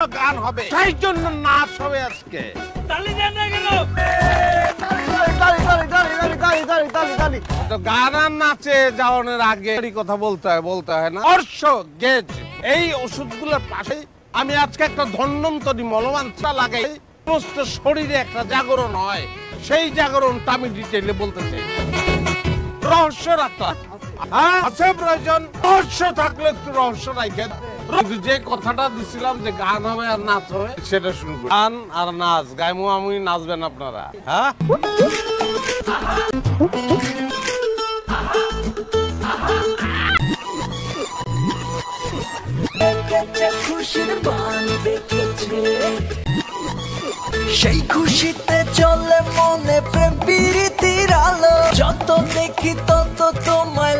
গান হবে, সেই জন্য নাচ হবে আজকে। তো গান আর নাচে যাওয়ানোর আগে কথা বলতে হয় না। অর্শ গেজ এই ওষুধগুলোর পাশে আমি আজকে একটা ধন্বন্তরী মলমান্ত্রা লাগাই, সমস্ত শরীরে একটা জাগরণ হয়। সেই জাগরণটা আমি ডিটেইলে বলতে চাই। রহস্য রাখা আছে প্রয়োজন, রহস্য থাকলে একটু রহস্য রাখেন। যে কথাটা দিছিলাম যে গান হবে আর নাচ হবে, সেটা শুরু করি। গান আর নাচ গাইমু আমি, নাচবেন আপনারা। হ্যাঁ, সেই খুশিতে চলে মনে প্রেম প্রীতির আলো, যত দেখি তত তোমায়